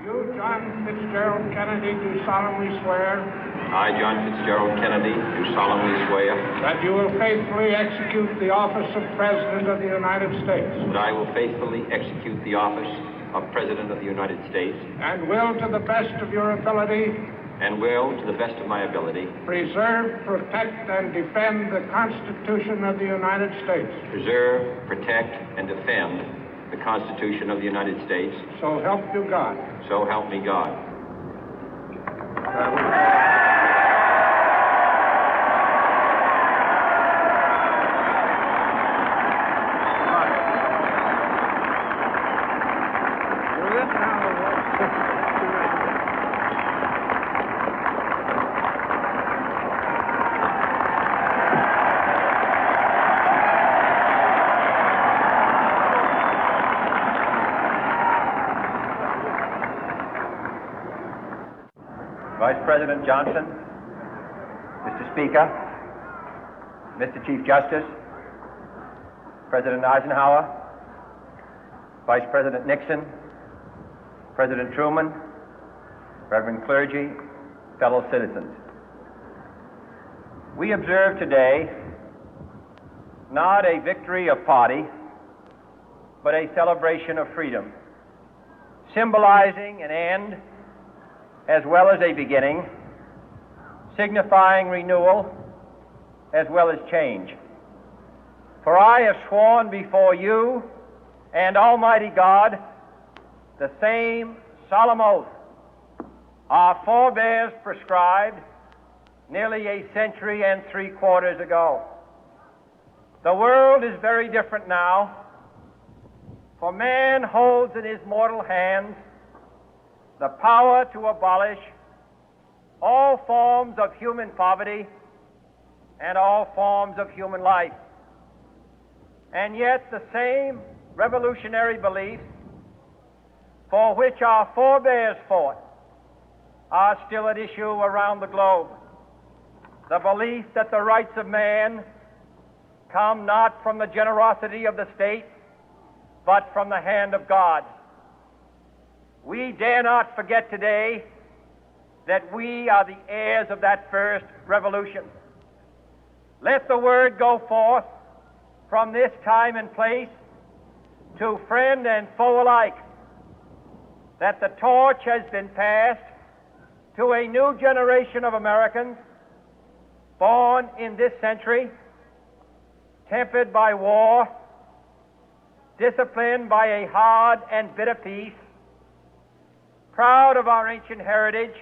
You, John Fitzgerald Kennedy, do solemnly swear I, John Fitzgerald Kennedy, do solemnly swear that you will faithfully execute the office of President of the United States that I will faithfully execute the office of President of the United States and will, to the best of your ability, and will, to the best of my ability, preserve, protect, and defend the Constitution of the United States. preserve, protect, and defend the Constitution of the United States. So help you God. So help me God. Vice President Johnson, Mr. Speaker, Mr. Chief Justice, President Eisenhower, Vice President Nixon, President Truman, Reverend clergy, fellow citizens. We observe today not a victory of party, but a celebration of freedom, symbolizing an end as well as a beginning, signifying renewal as well as change. For I have sworn before you and Almighty God the same solemn oath our forebears prescribed nearly a century and 3/4 ago. The world is very different now, for man holds in his mortal hands the power to abolish all forms of human poverty and all forms of human life. And yet the same revolutionary beliefs for which our forebears fought are still at issue around the globe. The belief that the rights of man come not from the generosity of the state, but from the hand of God. We dare not forget today that we are the heirs of that first revolution. Let the word go forth from this time and place to friend and foe alike that the torch has been passed to a new generation of Americans born in this century, tempered by war, disciplined by a hard and bitter peace, proud of our ancient heritage,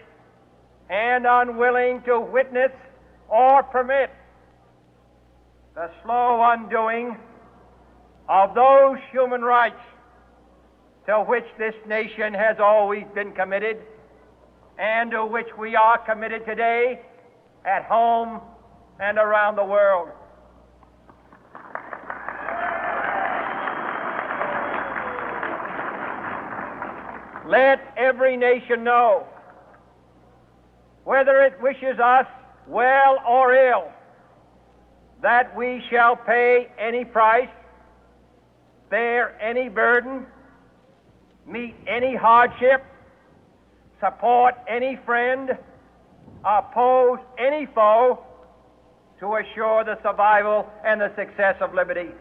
and unwilling to witness or permit the slow undoing of those human rights to which this nation has always been committed and to which we are committed today at home and around the world. Let every nation know, whether it wishes us well or ill, that we shall pay any price, bear any burden, meet any hardship, support any friend, oppose any foe to assure the survival and the success of liberty.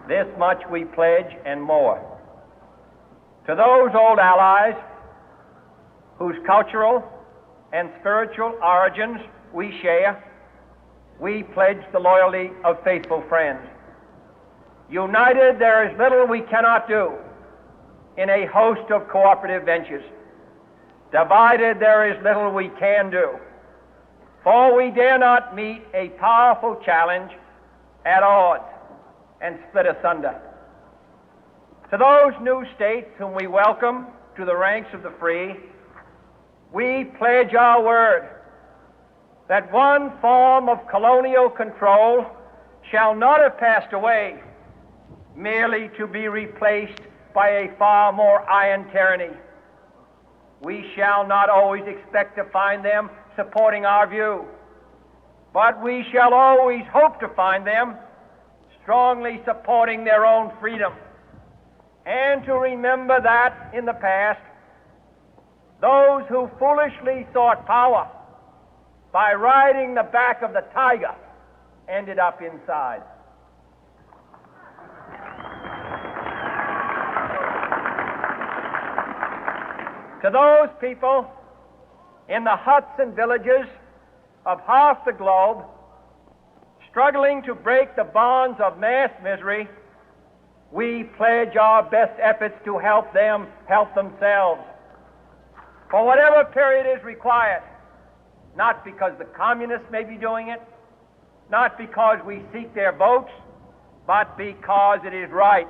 This much we pledge and more. To those old allies whose cultural and spiritual origins we share, we pledge the loyalty of faithful friends. United, there is little we cannot do in a host of cooperative ventures. Divided, there is little we can do, for we dare not meet a powerful challenge at odds and split asunder. To those new states whom we welcome to the ranks of the free, we pledge our word that one form of colonial control shall not have passed away, merely to be replaced by a far more iron tyranny. We shall not always expect to find them supporting our view, but we shall always hope to find them strongly supporting their own freedom, and to remember that in the past, those who foolishly sought power by riding the back of the tiger ended up inside. To those people in the huts and villages of half the globe struggling to break the bonds of mass misery, we pledge our best efforts to help them help themselves for whatever period is required, not because the communists may be doing it, not because we seek their votes, but because it is right.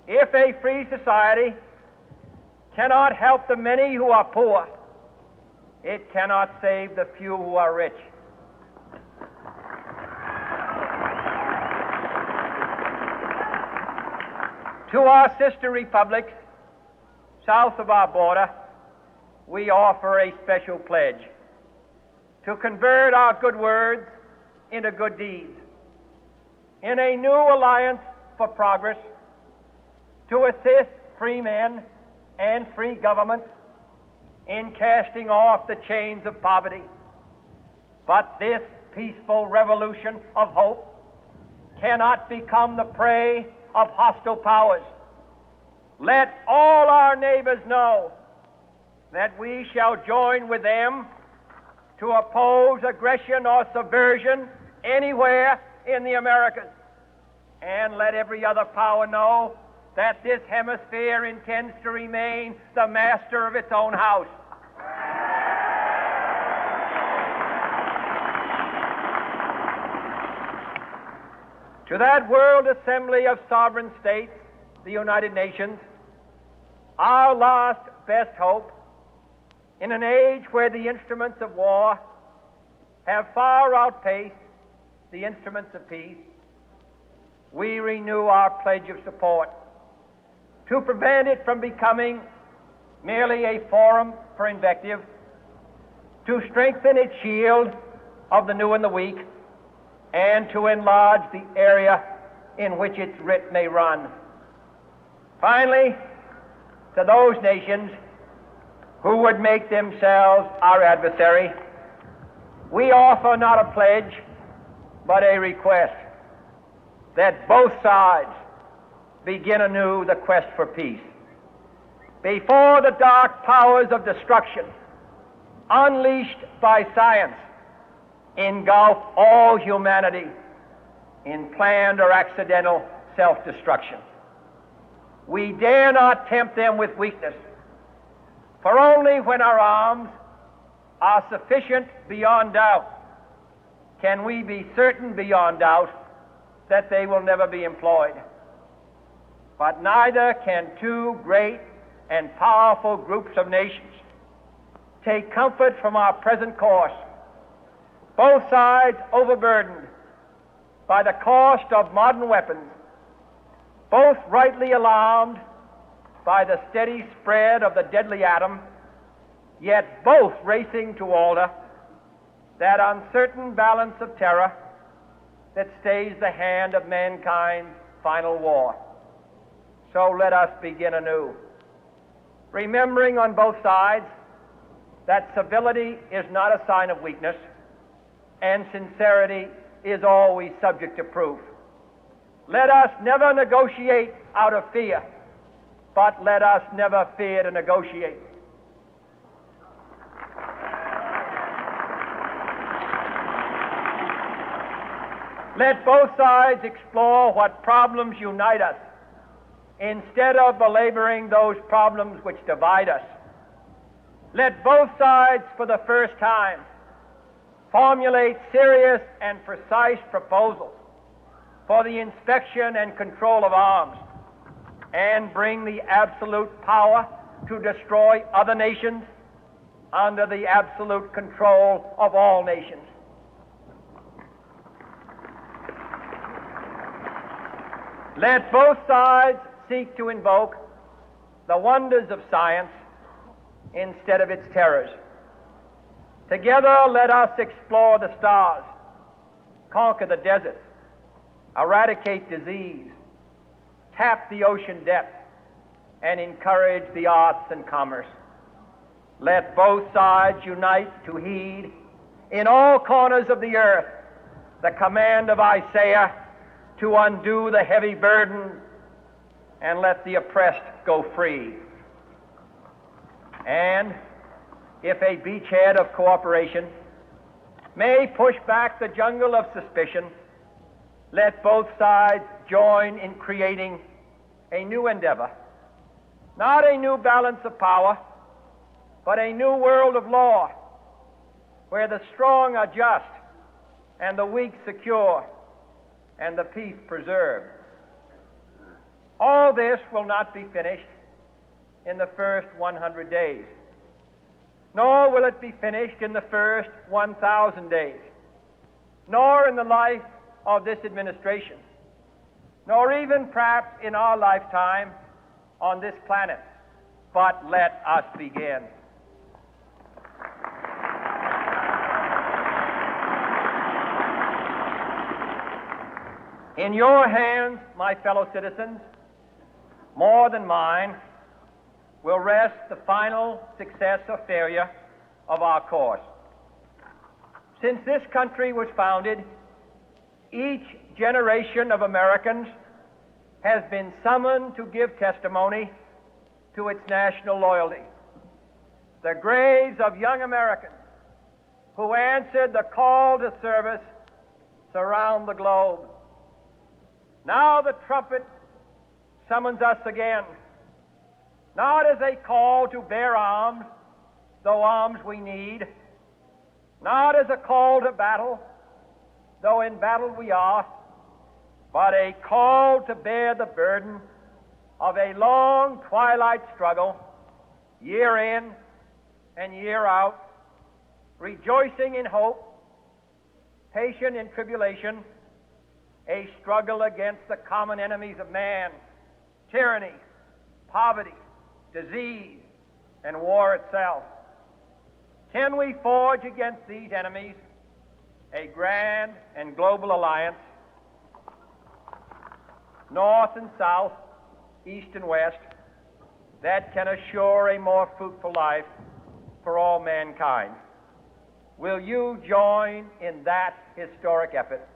If a free society cannot help the many who are poor, it cannot save the few who are rich. To our sister republics south of our border, we offer a special pledge to convert our good words into good deeds, in a new alliance for progress, to assist free men and free governments in casting off the chains of poverty. But this peaceful revolution of hope cannot become the prey of hostile powers. Let all our neighbors know that we shall join with them to oppose aggression or subversion anywhere in the Americas. And let every other power know that this hemisphere intends to remain the master of its own house. To that World Assembly of Sovereign States, the United Nations, our last best hope, in an age where the instruments of war have far outpaced the instruments of peace, we renew our pledge of support to prevent it from becoming merely a forum for invective, to strengthen its shield of the new and the weak, and to enlarge the area in which its writ may run. Finally, to those nations who would make themselves our adversary, we offer not a pledge, but a request that both sides begin anew the quest for peace. Before the dark powers of destruction, unleashed by science, engulf all humanity in planned or accidental self-destruction, we dare not tempt them with weakness, for only when our arms are sufficient beyond doubt can we be certain beyond doubt that they will never be employed. But neither can two great and powerful groups of nations take comfort from our present course, both sides overburdened by the cost of modern weapons, both rightly alarmed by the steady spread of the deadly atom, yet both racing to alter that uncertain balance of terror that stays the hand of mankind's final war. So let us begin anew, remembering on both sides that civility is not a sign of weakness, and sincerity is always subject to proof. Let us never negotiate out of fear, but let us never fear to negotiate. Let both sides explore what problems unite us, instead of belaboring those problems which divide us. Let both sides, for the first time, formulate serious and precise proposals for the inspection and control of arms, and bring the absolute power to destroy other nations under the absolute control of all nations. Let both sides seek to invoke the wonders of science instead of its terrors. Together, let us explore the stars, conquer the deserts, eradicate disease, tap the ocean depth, and encourage the arts and commerce. Let both sides unite to heed in all corners of the earth the command of Isaiah to undo the heavy burden and let the oppressed go free. And if a beachhead of cooperation may push back the jungle of suspicion, let both sides join in creating a new endeavor, not a new balance of power, but a new world of law, where the strong are just and the weak secure and the peace preserved. All this will not be finished in the first 100 days, nor will it be finished in the first 1,000 days, nor in the life of this administration, nor even perhaps in our lifetime on this planet. But let us begin. In your hands, my fellow citizens, more than mine, will rest the final success or failure of our course. Since this country was founded, each generation of Americans has been summoned to give testimony to its national loyalty. The graves of young Americans who answered the call to service surround the globe. Now the trumpet summons us again, not as a call to bear arms, though arms we need, not as a call to battle, though in battle we are, but a call to bear the burden of a long twilight struggle, year in and year out, rejoicing in hope, patient in tribulation, a struggle against the common enemies of man, tyranny, poverty, disease, and war itself. Can we forge against these enemies a grand and global alliance, north and south, east and west, that can assure a more fruitful life for all mankind? Will you join in that historic effort?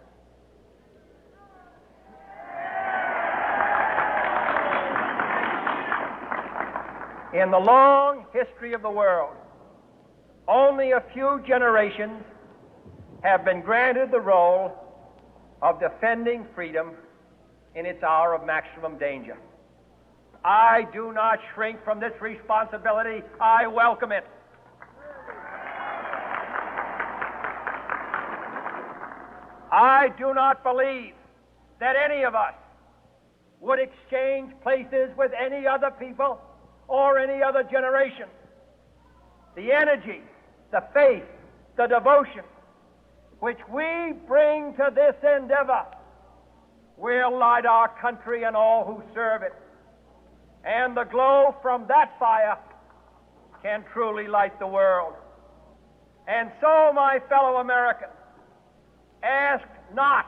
In the long history of the world, only a few generations have been granted the role of defending freedom in its hour of maximum danger. I do not shrink from this responsibility. I welcome it. I do not believe that any of us would exchange places with any other people or any other generation. The energy, the faith, the devotion which we bring to this endeavor will light our country and all who serve it. And the glow from that fire can truly light the world. And so, my fellow Americans, ask not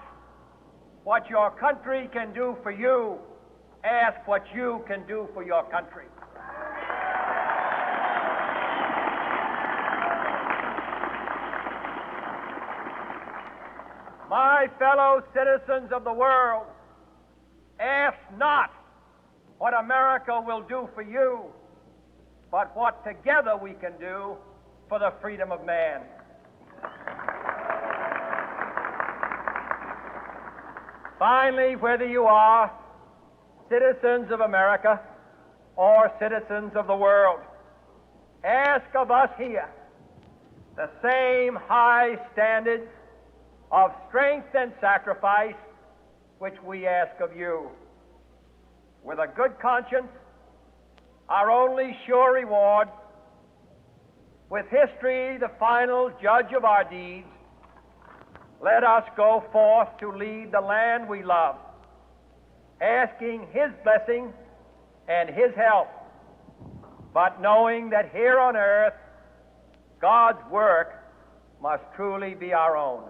what your country can do for you. Ask what you can do for your country. My fellow citizens of the world, ask not what America will do for you, but what together we can do for the freedom of man. Finally, whether you are citizens of America or citizens of the world, ask of us here the same high standards of strength and sacrifice which we ask of you. With a good conscience, our only sure reward, with history the final judge of our deeds, let us go forth to lead the land we love, asking His blessing and His help, but knowing that here on earth God's work must truly be our own.